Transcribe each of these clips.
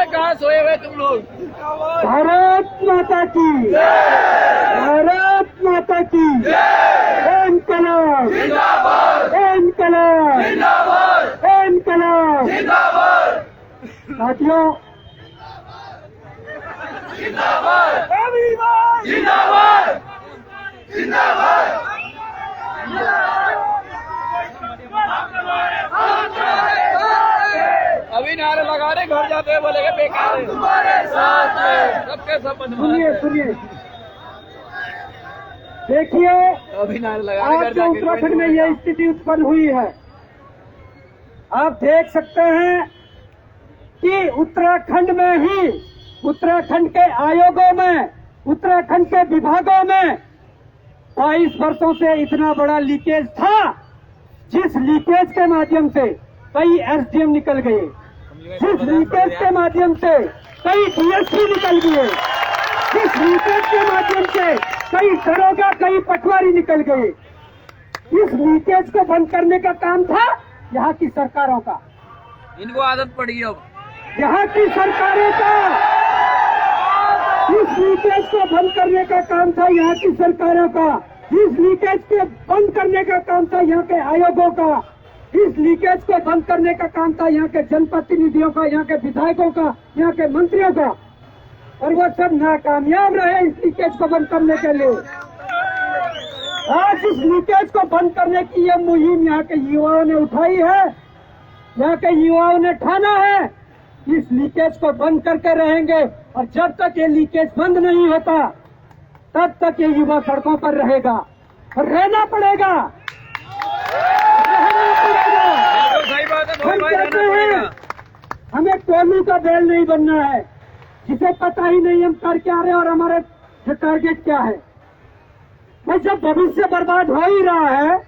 कहाँ सोए हुए तुम लोग? भारत माता की, भारत माता की, इनकलाब, इनकलाब, इनकलाब। साथियों, अभी नारे लगा रहे, घर जाते हुए बोलेंगे बेकार है, तुम्हारे साथ है, सबके सब सुनिए सुनिए, देखिए अभी नारे लगा आज जो उत्तराखंड में यह स्थिति उत्पन्न हुई है, आप देख सकते हैं कि उत्तराखंड में ही, उत्तराखंड के आयोगों में, उत्तराखंड के विभागों में 22 वर्षों से इतना बड़ा लीकेज था, जिस लीकेज के माध्यम से कई एसडीएम निकल गए, जिस लीकेज के माध्यम से कई डीएसपी निकल गए, जिस लीकेज के माध्यम से कई दरोगा, कई पटवारी निकल गए। इस लीकेज को बंद करने का काम था यहाँ की सरकारों का, इनको आदत पड़ी अब, यहाँ की सरकारों का। इस लीकेज को बंद करने का काम था यहाँ की सरकारों का, इस लीकेज को बंद करने का काम था यहाँ के आयोगों का, इस लीकेज को बंद करने का काम था यहाँ के जनप्रतिनिधियों का, यहाँ के विधायकों का, यहाँ के मंत्रियों का, और वो सब नाकामयाब रहे इस लीकेज को बंद करने के लिए। आज इस लीकेज को बंद करने की यह मुहिम यहाँ के युवाओं ने उठाई है, यहाँ के युवाओं ने ठाना है। इस लीकेज को बंद करके रहेंगे, और जब तक ये लीकेज बंद नहीं होता तब तक ये युवा सड़कों पर रहेगा, और रहना पड़ेगा, रहना पड़ेगा। सही बात है, हम कहते हैं हमें टोलू का बैल नहीं बनना है, जिसे पता ही नहीं हम कर क्या रहे और हमारे टारगेट क्या है। भाई जब भविष्य बर्बाद हो ही रहा है,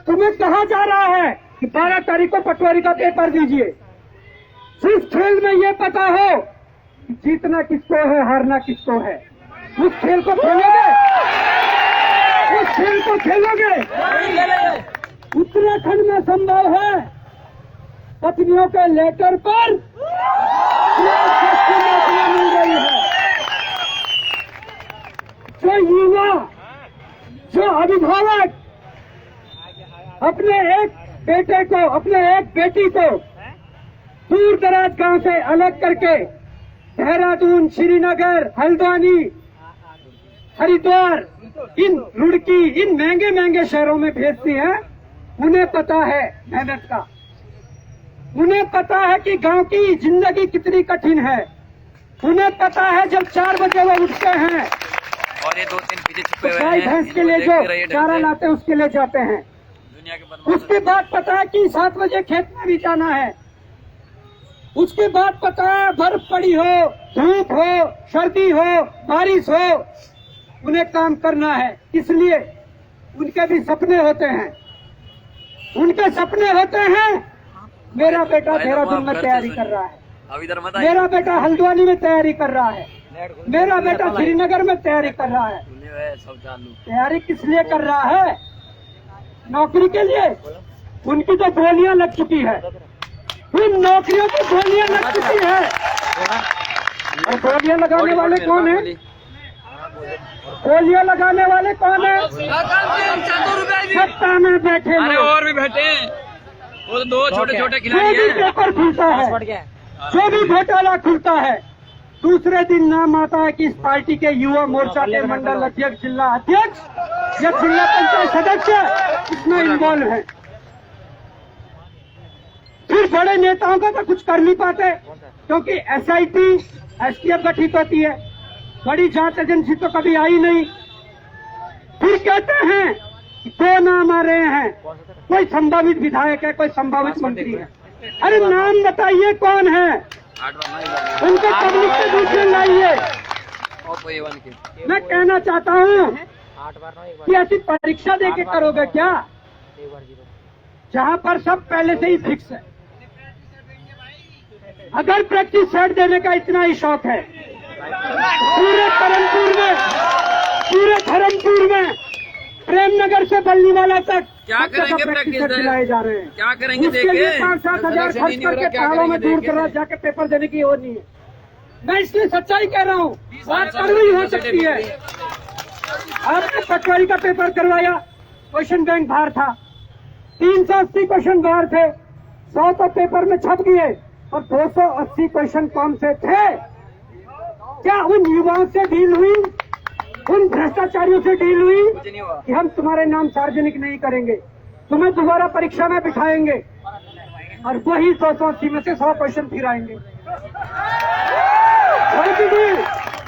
तुम्हें कहा जा रहा है कि 12 तारीख को पटवारी का पेपर दीजिए। जिस खेल में ये पता हो कि जीतना किसको है, हारना किसको है, उस खेल को खेलोगे, उस खेल को खेलोगे। उत्तराखंड में संभव है पत्नियों के लेटर पर नौकरी मिल रही है। जो युवा, जो अभिभावक अपने एक बेटे को, अपने एक बेटी को दूर दराज गांव से अलग करके देहरादून, श्रीनगर, हल्द्वानी, हरिद्वार, इन रुड़की, इन महंगे महंगे शहरों में भेजती हैं, उन्हें पता है मेहनत का, उन्हें पता है कि गांव की जिंदगी कितनी कठिन है, उन्हें पता है जब 4 बजे वो उठते हैं और ये 2-3 पीछे छुपे हुए गाय भैंस के लिए जो चारा लाते हैं उसके लिए जाते हैं। उसके बाद पता है कि 7 बजे खेत में भी जाना है। उसके बाद पता है बर्फ पड़ी हो, धूप हो, सर्दी हो, बारिश हो, उन्हें काम करना है। इसलिए उनके भी सपने होते हैं, उनके सपने होते हैं। मेरा बेटा देहरादून में तैयारी कर रहा है, मेरा बेटा हल्द्वानी में तैयारी कर रहा है, मेरा बेटा श्रीनगर में तैयारी कर रहा है। तैयारी किस लिए कर रहा है? नौकरी के लिए। उनकी तो गोलियां लग चुकी है, उन नौकरियों की गोलियां लग चुकी है। और गोलियां लगाने वाले कौन है? गोलियां लगाने वाले कौन है? सत्ता में बैठे अरे और भी बैठे हैं, वो तो 2 छोटे-छोटे खिलाड़ी हैं। जो भी पेपर खुलता है, जो भी घोटाला खुलता है, दूसरे दिन नाम आता है कि इस पार्टी के युवा मोर्चा के मंडल अध्यक्ष, जिला अध्यक्ष या जिला पंचायत सदस्य इसमें इन्वॉल्व है। फिर बड़े नेताओं का तो कुछ कर नहीं पाते, क्योंकि एसआईटी, एसटीएफ गठित होती है, बड़ी जांच एजेंसी तो कभी आई नहीं। फिर कहते हैं 2 नाम आ रहे हैं, कोई संभावित विधायक है, कोई संभावित मंत्री है। अरे नाम बताइए कौन है, उनको पब्लिक के बीच में लाइए। मैं कहना चाहता हूँ कि ऐसी परीक्षा देके करोगे क्या, जहाँ पर सब पहले से ही फिक्स है। अगर प्रैक्टिस सेट देने का इतना ही शौक है, पूरे धर्मपुर में, प्रेमनगर से बल्लीवाला तक क्या सब जगह करेंगे प्रैक्टिस प्रैक्टिस खिलाए जा रहे हैं। क्या करेंगे उसके देख लिए के 5-7 हजार सिलेक्शन ही खर्च नहीं हो रहा, करके क्या पहाड़ों में करेंगे दूर देख के? करा जाके पेपर देने की वो नहीं है। मैं इसलिए सच्चाई कह रहा हूँ, बात कड़वी हो सकती है। आपने पटवारी का पेपर करवाया, क्वेश्चन बैंक बाहर था, 380 क्वेश्चन बाहर थे, 100 तो पेपर में छप गए और 280 क्वेश्चन कौन से थे? क्या उन युवाओं से डील हुई, उन भ्रष्टाचारियों से डील हुई कि हम तुम्हारे नाम सार्वजनिक नहीं करेंगे, तुम्हें दोबारा परीक्षा में बिठाएंगे और वही 280 में से 100 क्वेश्चन फिर आएंगे?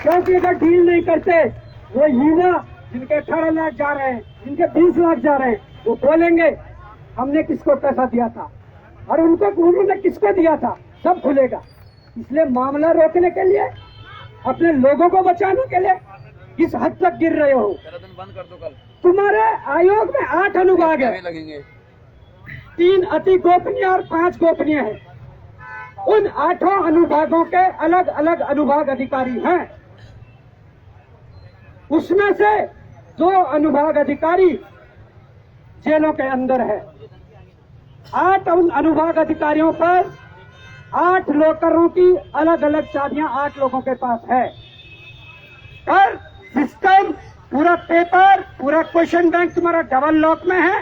क्योंकि अगर डील नहीं करते, वो युवा जिनके 18 लाख जा रहे हैं, जिनके 20 लाख जा रहे हैं, वो बोलेंगे हमने किसको पैसा दिया था और उनको उन्होंने किसको दिया था, सब खुलेगा। इसलिए मामला रोकने के लिए, अपने लोगों को बचाने के लिए किस हद तक गिर रहे हो? बंद कर दो कल। तुम्हारे आयोग में 8 अनुभाग है, लगेंगे 3 अति गोपनीय और 5 गोपनीय है। उन 8 अनुभागों के अलग अलग अनुभाग अधिकारी हैं। उसमें से 2 अनुभाग अधिकारी जेलों के अंदर है। 8 उन अनुभाग अधिकारियों पर 8 लॉकरों की अलग अलग चाबियां 8 लोगों के पास है। पर सिस्टम, पूरा पेपर, पूरा क्वेश्चन बैंक तुम्हारा डबल लॉक में है।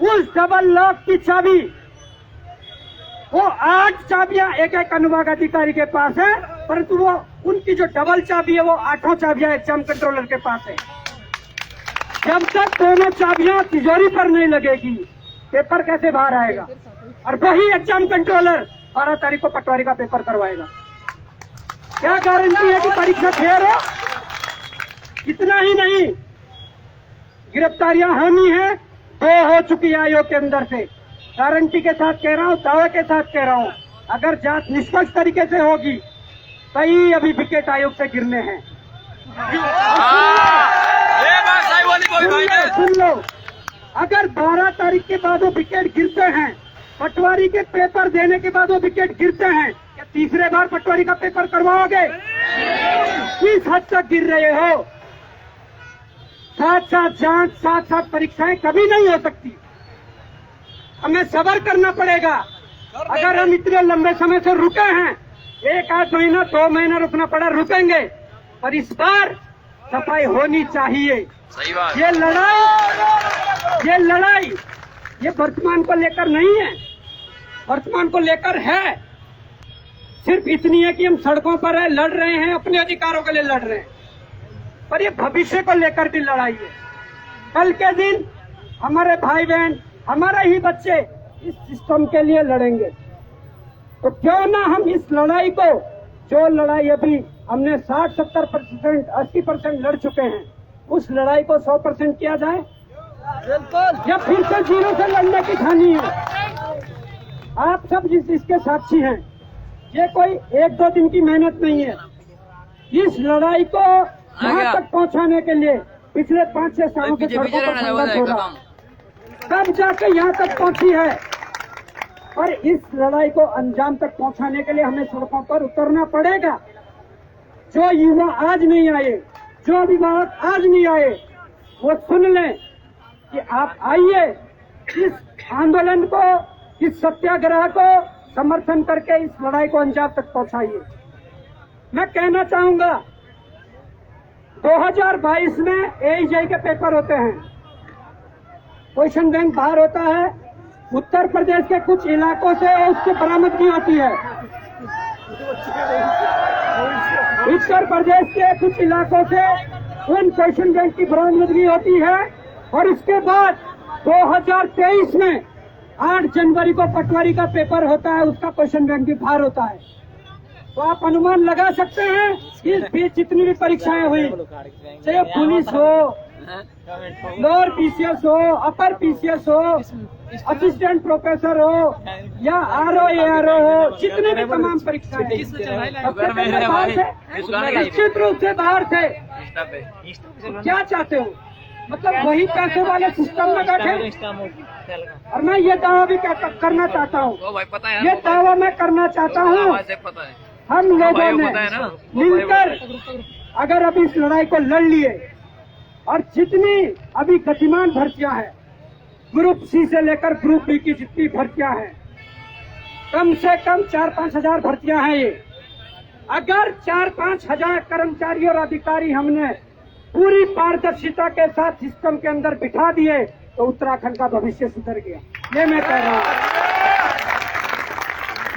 उस डबल लॉक की चाबी, वो 8 चाबियां एक एक अनुभाग अधिकारी के पास है, परंतु वो उनकी जो डबल चाबी है वो 8 चाबियां एग्जाम कंट्रोलर के पास है। जब तक दोनों चाबियां तिजोरी पर नहीं लगेगी, पेपर कैसे बाहर आएगा? और वही एग्जाम कंट्रोलर 12 तारीख को पटवारी का पेपर करवाएगा। क्या गारंटी है कि परीक्षा फेयर हो? इतना ही नहीं, गिरफ्तारियां होनी है, 2 हो चुकी है आयोग के अंदर से। गारंटी के साथ कह रहा हूं, दावे के साथ कह रहा हूं, अगर जांच निष्पक्ष तरीके से होगी, कई अभी विकेट आयोग से गिरने हैं। ये बात सही बोली कोई भाई ने। सुन लो, अगर 12 तारीख के बाद वो विकेट गिरते हैं, पटवारी के पेपर देने के बाद वो विकेट गिरते हैं, क्या तीसरे बार पटवारी का पेपर करवाओगे? किस हद तक गिर रहे हो? साथ साथ जांच, साथ साथ परीक्षाएं कभी नहीं हो सकती। हमें सब्र करना पड़ेगा। अगर हम इतने लंबे समय से रुके हैं, 1-8 महीना 2 महीना रुकना पड़ा, रुकेंगे, पर इस बार सफाई होनी चाहिए। सही बात। ये लड़ाई ये वर्तमान को लेकर नहीं है, वर्तमान को लेकर है। सिर्फ इतनी है कि हम सड़कों पर है, लड़ रहे हैं, अपने अधिकारों के लिए लड़ रहे हैं, पर ये भविष्य को लेकर भी लड़ाई है। कल के दिन हमारे भाई बहन, हमारे ही बच्चे इस सिस्टम के लिए लड़ेंगे। तो क्यों ना हम इस लड़ाई को, जो लड़ाई अभी हमने 60-70%, 80% लड़ चुके हैं, उस लड़ाई को 100% किया जाए। या फिर से 0 से लड़ने की ठानी है? आप सब इसके साक्षी हैं। ये कोई 1-2 दिन की मेहनत नहीं है। इस लड़ाई को यहाँ तक पहुँचाने के लिए पिछले 5-6 सालों से सड़कों पर संघर्ष हो रहा, तब जाके यहाँ तक पहुँची है। और इस लड़ाई को अंजाम तक पहुँचाने के लिए हमें सड़कों पर उतरना पड़ेगा। जो युवा आज नहीं आए, जो अभिभावक आज नहीं आए, वो सुन लें कि आप आइए, इस आंदोलन को, इस सत्याग्रह को समर्थन करके इस लड़ाई को अंजाम तक पहुंचाइए। मैं कहना चाहूंगा, 2022 में AIJ के पेपर होते हैं, क्वेश्चन बैंक बाहर होता है, उत्तर प्रदेश के कुछ इलाकों से उसकी बरामदगी होती है। उत्तर प्रदेश के कुछ इलाकों से उन क्वेश्चन बैंक की बरामदगी होती है और उसके बाद 2023 में 8 जनवरी को पटवारी का पेपर होता है, उसका क्वेश्चन बैंक भी बाहर होता है। तो आप अनुमान लगा सकते हैं इस बीच जितनी भी परीक्षाएं हुई, चाहे पुलिस हो, लोअर PCS हो, अपर PCS हो, असिस्टेंट प्रोफेसर हो या RO ARO हो, जितने भी तमाम परीक्षाएं निश्चित रूप से बाहर थे। क्या चाहते हो? मतलब वही पैसे वाले सिस्टम में बैठे। और मैं ये दावा भी करना चाहता हूँ, ये दावा मैं करना चाहता हूँ, हम लोगों ने मिलकर अगर अभी इस लड़ाई को लड़ लिए और जितनी अभी गतिमान भर्तियां हैं, ग्रुप सी से लेकर ग्रुप बी की जितनी भर्तियां हैं, कम से कम 4-5 हजार भर्तियां हैं ये। अगर 4-5 हजार कर्मचारी और अधिकारी हमने पूरी पारदर्शिता के साथ सिस्टम के अंदर बिठा दिए तो उत्तराखंड का भविष्य सुधर गया। ये मैं कह रहा हूँ।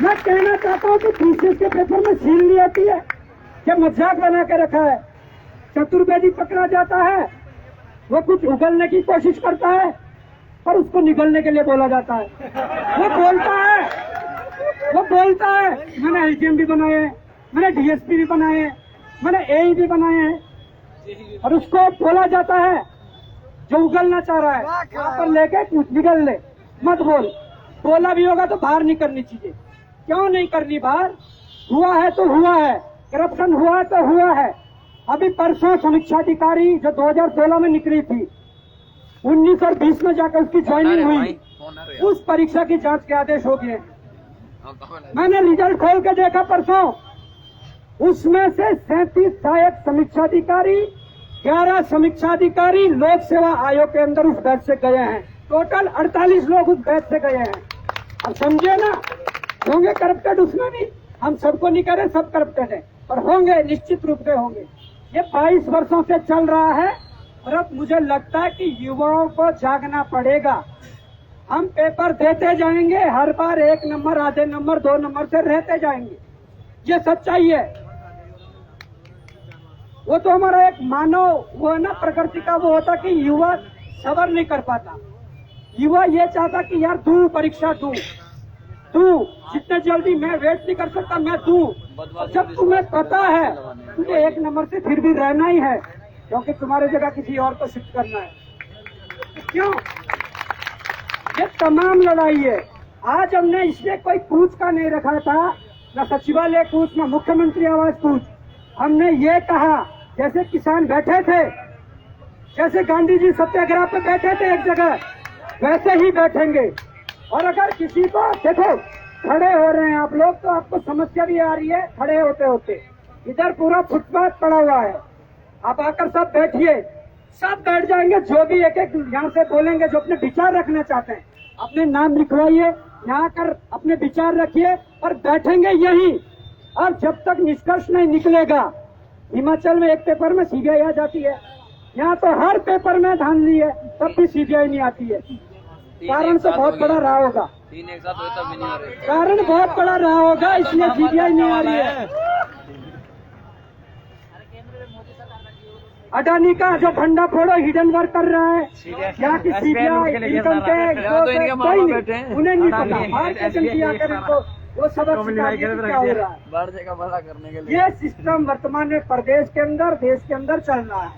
मैं कहना चाहता हूँ कि पीसीएस के पेपर में सील नहीं आती है, क्या मजाक बना के रखा है। चतुर्वेदी पकड़ा जाता है, वो कुछ उगलने की कोशिश करता है पर उसको निगलने के लिए बोला जाता है। वो बोलता है मैंने एलजीएम भी बनाए हैं, मैंने डीएसपी भी बनाए हैं, मैंने एई भी बनाए हैं, और उसको बोला जाता है जो उगलना चाह रहा है वहां पर लेके कुछ निगल ले, मत बोल। बोला भी होगा तो बाहर नहीं करनी चाहिए। क्यों नहीं करनी बाहर? हुआ है तो हुआ है, करप्शन हुआ है तो हुआ है। अभी परसों समीक्षा अधिकारी जो 2016 में निकली थी, 19 और 20 में जाकर उसकी ज्वाइनिंग हुई, उस परीक्षा की जांच के आदेश हो गए। मैंने रिजल्ट खोल के देखा परसों, उसमें से 37 सहायक समीक्षा अधिकारी, 11 समीक्षा अधिकारी लोक सेवा आयोग के अंदर उस बैच से गए हैं। टोटल 48 लोग उस बैच से गए हैं। अब समझे ना, होंगे करप्टेड उसमें भी, हम सबको नहीं कह रहे सब करप्टेड है, पर होंगे, निश्चित रूप से होंगे। ये 22 वर्षों से चल रहा है और अब मुझे लगता है कि युवाओं को जागना पड़ेगा। हम पेपर देते जाएंगे, हर बार 1 नंबर, आधे नंबर, 2 नंबर से रहते जाएंगे, ये सच्चाई है। वो तो हमारा एक मानव वो है ना, प्रकृति का वो होता कि युवा सबर नहीं कर पाता। युवा ये चाहता कि यार दूं परीक्षा दूं, जितने जल्दी मैं वेट नहीं कर सकता, मैं दूं। जब तुम्हें पता है तुझे 1 नंबर से फिर भी रहना ही है, क्योंकि तुम्हारी जगह किसी और को शिफ्ट करना है, क्यों? ये तमाम लड़ाई है। आज हमने इसलिए कोई कूच का नहीं रखा था, न सचिवालय कूच, न मुख्यमंत्री आवास कूच। हमने ये कहा जैसे किसान बैठे थे, जैसे गांधी जी सत्याग्रह पे बैठे थे एक जगह, वैसे ही बैठेंगे। और अगर किसी को देखो खड़े हो रहे हैं आप लोग तो आपको समस्या भी आ रही है खड़े होते होते। इधर पूरा फुटपाथ पड़ा हुआ है, आप आकर सब बैठिए, सब बैठ जाएंगे। जो भी एक यहाँ से बोलेंगे, जो अपने विचार रखना चाहते हैं, अपने नाम लिखवाइए, यहाँ कर अपने विचार रखिए और बैठेंगे यहीं। और जब तक निष्कर्ष नहीं निकलेगा, हिमाचल में एक पेपर में सीबीआई आ जाती है, यहाँ तो हर पेपर में धांधली है, तब भी सीबीआई नहीं आती है। कारण तो बहुत बड़ा रहा होगा, कारण बहुत बड़ा रहा होगा, इसलिए सीबीआई नहीं आ रही है। अडानी का जो भंडा फोड़ो हिडन वर्क कर रहा है, यहाँ की सीबीआई, इनकम टैक्स, कोई नहीं, उन्हें नहीं पता। बाहर के एजेंसी आकर इनको वो सबक सिखाएंगे क्या हो रहा है। भला करने के लिए ये सिस्टम वर्तमान में प्रदेश के अंदर, देश के अंदर चल रहा है।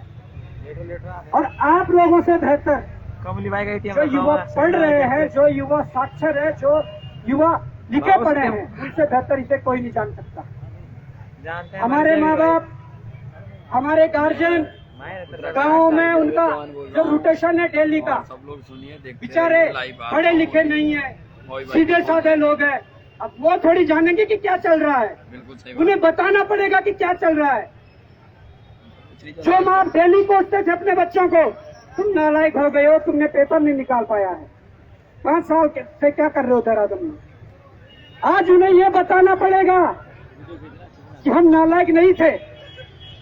और आप लोगों से बेहतर जो युवा पढ़ रहे हैं, जो युवा साक्षर है, जो युवा लिखे पढ़े हैं, उनसे बेहतर इसे कोई नहीं जान सकता। हमारे माँ बाप, हमारे गार्जियन गाँव में उनका जो रोटेशन है डेली का, सब लोग सुनिए, बेचारे पढ़े लिखे नहीं है, सीधे साधे लोग हैं। अब वो थोड़ी जानेंगे कि क्या चल रहा है, उन्हें बताना पड़ेगा कि क्या चल रहा है। जो माँ डेली पूछते थे अपने बच्चों को, तुम नालायक हो गए हो, तुमने पेपर नहीं निकाल पाया है, 5 साल से क्या कर रहे हो देहरादून में, आज उन्हें ये बताना पड़ेगा कि हम नालायक नहीं थे,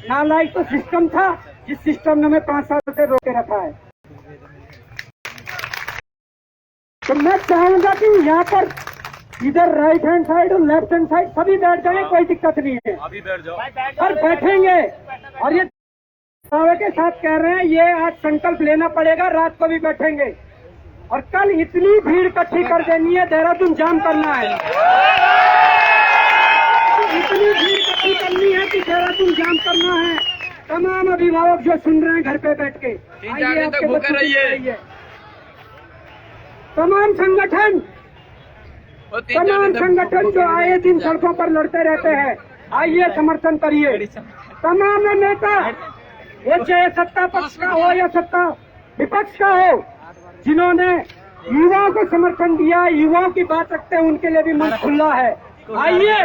नालायक तो सिस्टम था, जिस सिस्टम ने हमें 5 साल से रोके रखा है। तो मैं चाहूंगा कि यहाँ पर इधर राइट हैंड साइड और लेफ्ट हैंड साइड सभी बैठ जाए, कोई दिक्कत नहीं है, अभी बैठ जाओ, पर बैठेंगे। और ये दावे के साथ कह रहे हैं, ये आज संकल्प लेना पड़ेगा, रात को भी बैठेंगे और कल इतनी भीड़ इकट्ठी कर देनी है, देहरादून जाम करना है, इतनी भीड़ इकट्ठी करनी है कि देहरादून जाम करना है। तमाम अभिभावक जो सुन रहे हैं घर पे बैठ के, आइए आपके बच्चों को रहिए। तमाम संगठन जो आए दिन सड़कों पर लड़ते रहते हैं, आइए समर्थन करिए। तमाम नेता, ये चाहे सत्ता पक्ष का हो या सत्ता विपक्ष का हो, जिन्होंने युवाओं को समर्थन दिया, युवाओं की बात रखते हैं, उनके लिए भी मन खुला है। आइए,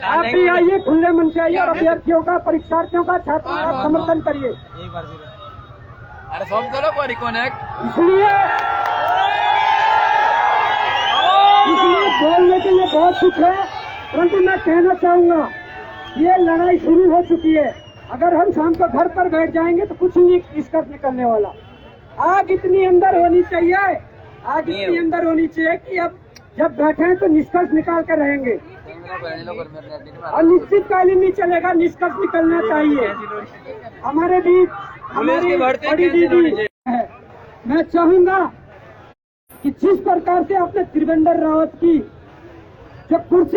आप भी आइए, खुले मन से आइए और अभ्यर्थियों का, परीक्षार्थियों का, छात्रों का समर्थन करिए। अरे फॉर्म करो, कनेक्ट। इसलिए बोलने के लिए बहुत कुछ है, परंतु मैं कहना चाहूंगा ये लड़ाई शुरू हो चुकी है। अगर हम शाम को घर पर बैठ जाएंगे तो कुछ नहीं निष्कर्ष निकलने वाला। आग इतनी अंदर होनी चाहिए, आग इतनी अंदर होनी चाहिए कि अब जब बैठे हैं तो निष्कर्ष निकाल कर रहेंगे। अनिश्चितकालीन नहीं चलेगा, निष्कर्ष निकलना चाहिए। हमारे बीच हमारी बड़ी दीदी है। मैं चाहूंगा कि जिस प्रकार से आपने त्रिवेंद्र रावत की जो कुर्सी